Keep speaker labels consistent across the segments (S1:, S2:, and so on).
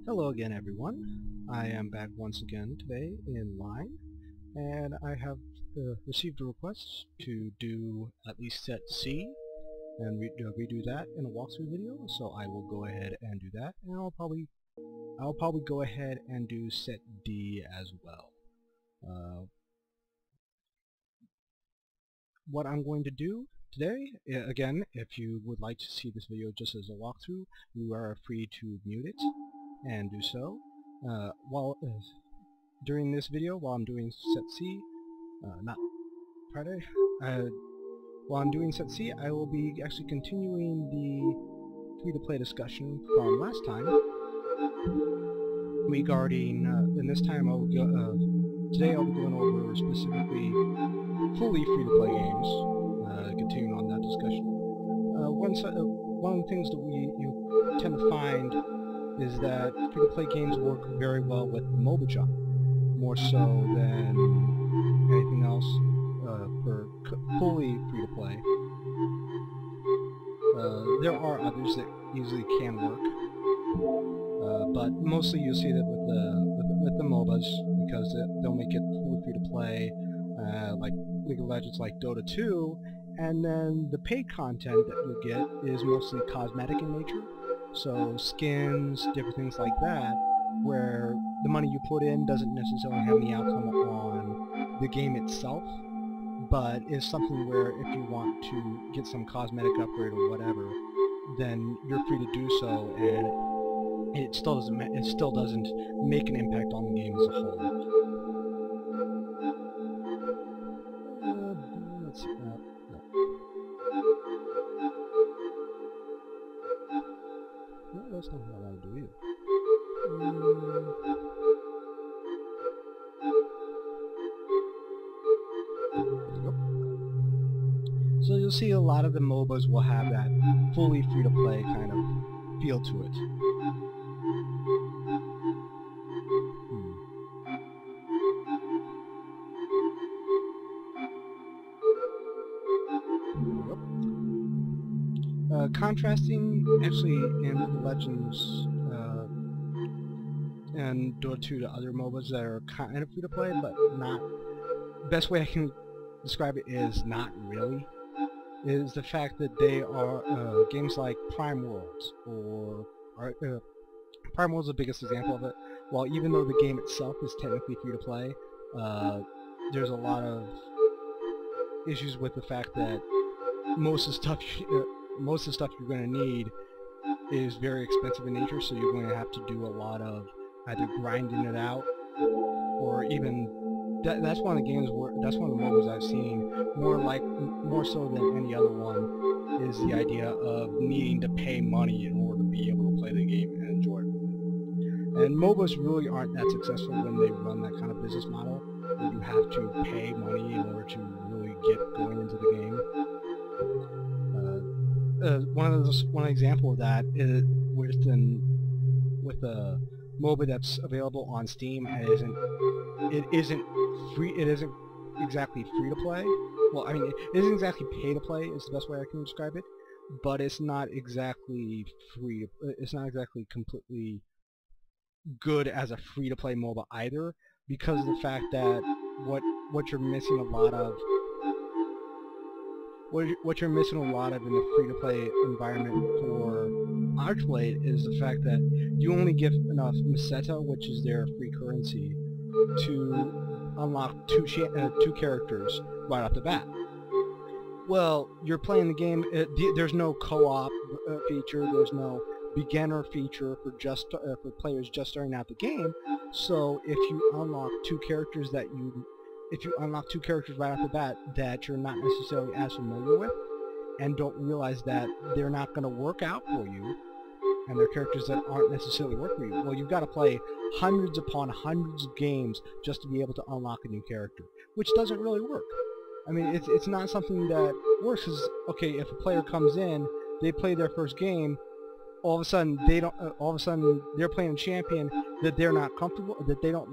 S1: Hello again, everyone. I am back once again today in LYNE, and I have received a request to do at least set C and redo that in a walkthrough video. So I will go ahead and do that, and I'll probably go ahead and do set D as well. What I'm going to do today, again, if you would like to see this video just as a walkthrough, you are free to mute it and do so. During this video, while I'm doing set C, while I'm doing set C, I will be actually continuing the free-to-play discussion from last time regarding, and this time today I'll be going over specifically fully free-to-play games, continuing on that discussion. One of the things that you tend to find is that free-to-play games work very well with the mobile genre, more so than anything else for fully free-to-play. There are others that easily can work, but mostly you'll see that with the MOBAs, because they'll make it fully free-to-play, like League of Legends, like Dota 2, and then the paid content that you'll get is mostly cosmetic in nature. So skins, different things like that, where the money you put in doesn't necessarily have any outcome on the game itself, but is something where if you want to get some cosmetic upgrade or whatever, then you're free to do so, and it still doesn't make an impact on the game as a whole. Let's see. No. No, that's not what I want to do either. There we go. So you'll see a lot of the MOBAs will have that fully free-to-play kind of feel to it. Contrasting, actually, in League of Legends and Dota 2 to other MOBAs that are kind of free-to-play, but not... Best way I can describe it is not really, is the fact that they are games like Prime Worlds, or... Prime Worlds is the biggest example of it. While even though the game itself is technically free-to-play, there's a lot of issues with the fact that most of the stuff you're going to need is very expensive in nature, so you're going to have to do a lot of either grinding it out, or even that's one of the games where that's one of the MOBAs I've seen more so than any other one, is the idea of needing to pay money in order to be able to play the game and enjoy it. And MOBAs really aren't that successful when they run that kind of business model, where you have to pay money in order to really get going into the game. One example of that is with a MOBA that's available on Steam, and it isn't exactly free to play. Well, I mean, it isn't exactly pay to play is the best way I can describe it, but it's not exactly free. It's not exactly completely good as a free to play MOBA either, because of the fact that what you're missing a lot of. What you're missing a lot of in the free-to-play environment for Archblade is the fact that you only give enough Meseta, which is their free currency, to unlock two characters right off the bat. Well, you're playing the game. There's no co-op feature. There's no beginner feature for players just starting out the game. So if you unlock two characters right off the bat that you're not necessarily as familiar with, and don't realize that they're not going to work out for you, and they're characters that aren't necessarily work for you, well, you've got to play hundreds upon hundreds of games just to be able to unlock a new character, which doesn't really work. I mean, it's not something that works, because, okay, if a player comes in, they play their first game, all of a sudden they're playing a champion that they're not comfortable, that they don't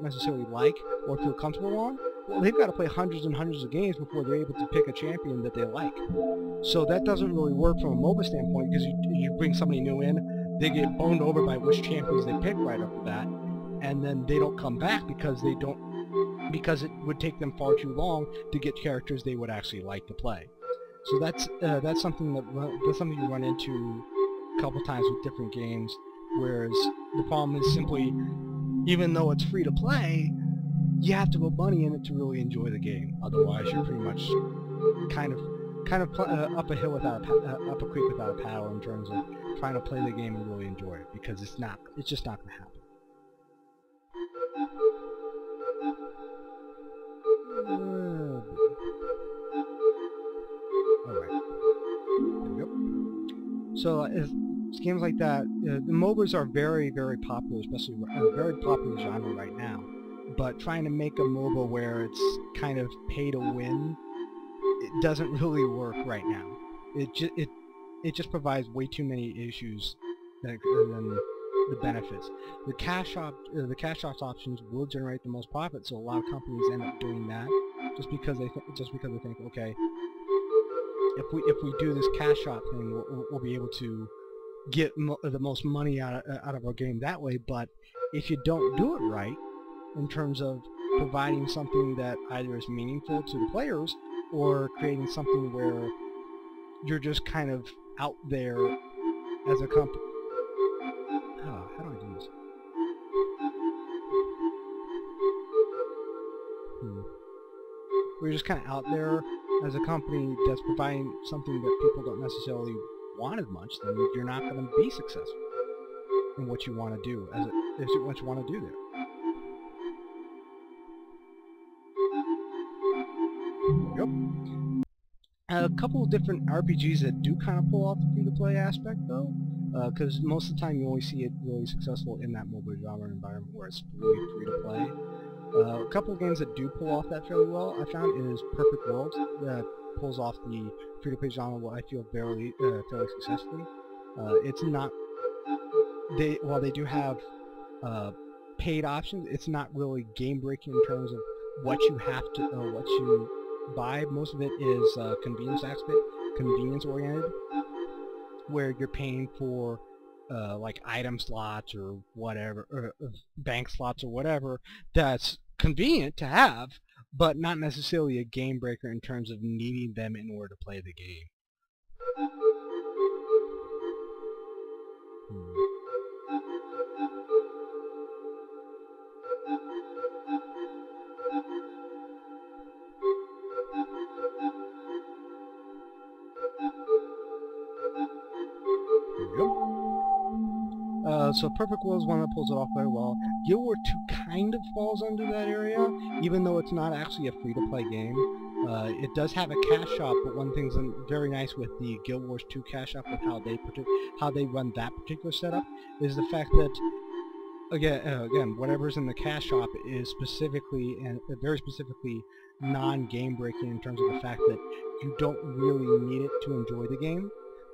S1: necessarily like or feel comfortable on. Well, they've got to play hundreds and hundreds of games before they're able to pick a champion that they like. So that doesn't really work from a MOBA standpoint, because you bring somebody new in, they get boned over by which champions they pick right off the bat, and then they don't come back because it would take them far too long to get characters they would actually like to play. So that's something you run into a couple times with different games. Whereas the problem is simply, even though it's free to play, you have to put money in it to really enjoy the game. Otherwise, you're pretty much kind of up a hill without up a creek without a paddle in terms of trying to play the game and really enjoy it, because it's just not going to happen. Alright. There we go. So, games like that, the MOBAs are very, very popular, especially a very popular genre right now. But trying to make a MOBA where it's kind of pay to win, it doesn't really work right now. It just provides way too many issues than the benefits. The cash ops options will generate the most profit, so a lot of companies end up doing that just because they think, okay, if we do this cash op thing, we'll be able to get the most money out of our game that way. But if you don't do it right, in terms of providing something that either is meaningful to the players or creating something where you're just kind of out there as a company. Oh, how do I do this? We're just kind of out there as a company that's providing something that people don't necessarily want as much, then you're not going to be successful in what you want to do, what you want to do there. Yep. A couple of different RPGs that do kind of pull off the free-to-play aspect, though, because most of the time you only see it really successful in that mobile genre environment where it's really free-to-play. A couple of games that do pull off that fairly well, I found, is Perfect World, that pulls off the free-to-play genre, what I feel fairly successfully. It's not, while they do have paid options, it's not really game-breaking in terms of what you have to, what you buy. Most of it is convenience oriented, where you're paying for like item slots or whatever, or bank slots or whatever, that's convenient to have, but not necessarily a game breaker in terms of needing them in order to play the game. So Perfect World is one that pulls it off very well. Guild Wars 2 kind of falls under that area, even though it's not actually a free-to-play game. It does have a cash shop, but one thing's very nice with the Guild Wars 2 cash shop, with how they run that particular setup, is the fact that again, whatever's in the cash shop is specifically and very specifically non-game breaking in terms of the fact that you don't really need it to enjoy the game,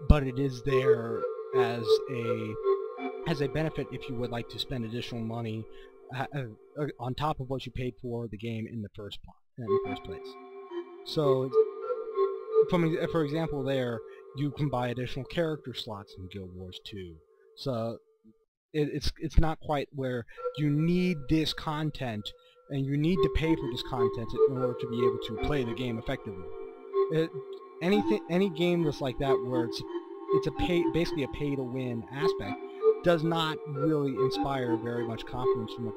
S1: but it is there as a benefit if you would like to spend additional money on top of what you paid for the game in the first place. So, for example, there you can buy additional character slots in Guild Wars 2. So it's not quite where you need this content and you need to pay for this content in order to be able to play the game effectively. Any game that's like that, where it's basically a pay-to-win aspect, does not really inspire very much confidence from a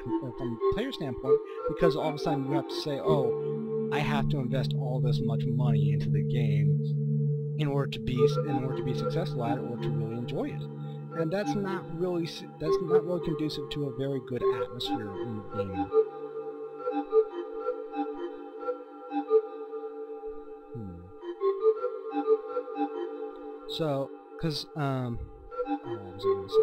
S1: player standpoint, because all of a sudden you have to say, oh, I have to invest all this much money into the game in order to be successful at it or to really enjoy it, and that's not really conducive to a very good atmosphere in the game. So, because what was I going to say?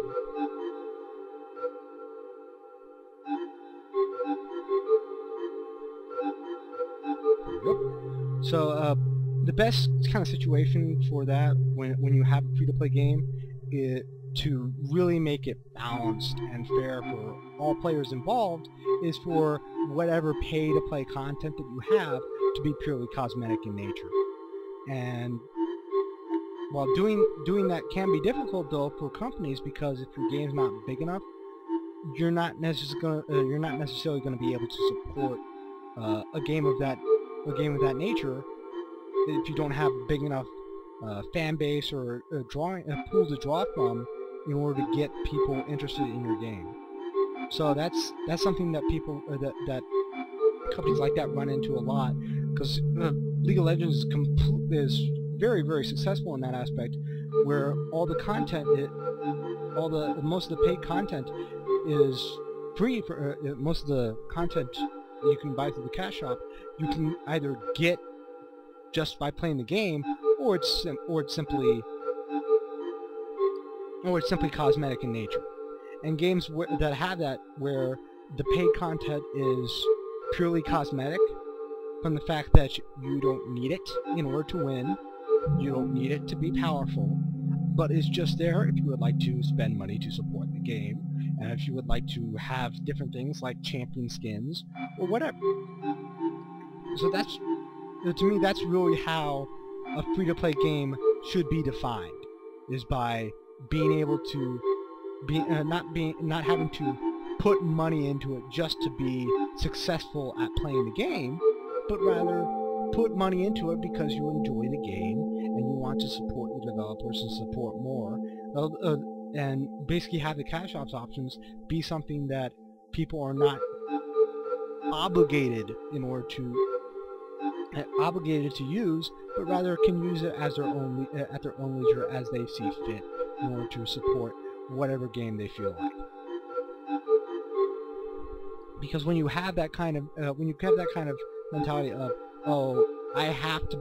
S1: So the best kind of situation for that, when you have a free-to-play game, is to really make it balanced and fair for all players involved, is for whatever pay-to-play content that you have to be purely cosmetic in nature. And while doing that can be difficult though for companies, because if your game's not big enough, you're not necessarily gonna be able to support a game of that nature if you don't have a big enough fan base or a pool to draw from in order to get people interested in your game. So that's something that people that companies like that run into a lot, because League of Legends is very, very successful in that aspect, where all the content, most of the paid content is free. For most of the content you can buy through the cash shop, you can either get just by playing the game, or it's simply cosmetic in nature. And games that have that, where the paid content is purely cosmetic, from the fact that you don't need it in order to win, you don't need it to be powerful, but it's just there if you would like to spend money to support the game, and if you would like to have different things like champion skins or whatever. So that's, to me, that's really how a free-to-play game should be defined, is by being able to not having to put money into it just to be successful at playing the game, but rather put money into it because you enjoy the game and you want to support the developers and support more, and basically have the cash ops options be something that people are not obligated to use, but rather can use it as at their own leisure as they see fit, in order to support whatever game they feel like. Because when you have that kind of mentality of, oh, I have to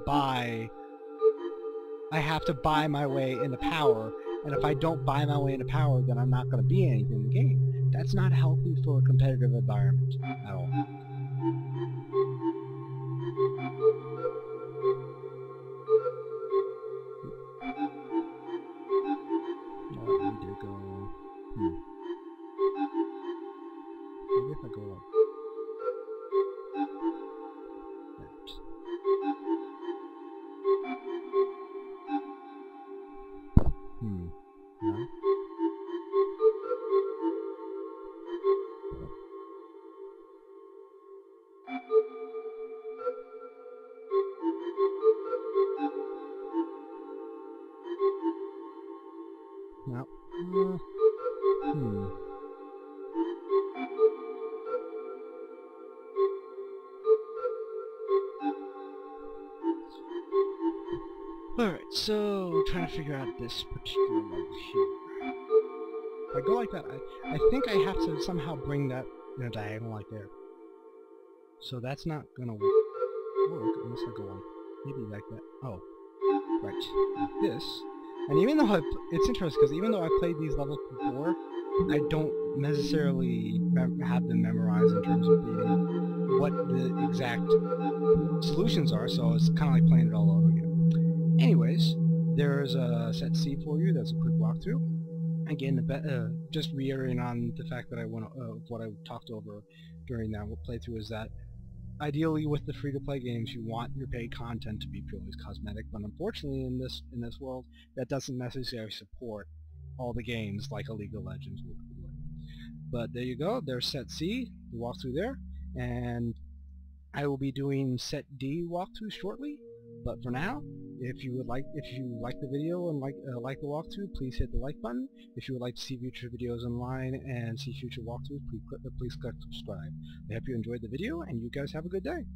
S1: buy my way into power, and if I don't buy my way into power, then I'm not going to be anything in the game. That's not healthy for a competitive environment at all. I need to go. Maybe if I go like that. No? No. Alright, so trying to figure out this particular level here. If I go like that, I think I have to somehow bring that in a diagonal like there. So that's not gonna work unless I go on maybe like that. Oh, right, like this. And even though it's interesting, because even though I've played these levels before, I don't necessarily have them memorized in terms of reading what the exact solutions are, so it's kind of like playing it all over again. Anyways, there's a set C for you. That's a quick walkthrough. Again, just reiterating on the fact that what I talked over during that playthrough is that ideally with the free-to-play games you want your paid content to be purely cosmetic, but unfortunately in this world that doesn't necessarily support all the games like a League of Legends would. But there you go, there's set C, the walkthrough there, and I will be doing set D walkthrough shortly. But for now, if you like the video and like the walkthrough, please hit the like button. If you would like to see future videos online and see future walkthroughs, please click subscribe. I hope you enjoyed the video, and you guys have a good day.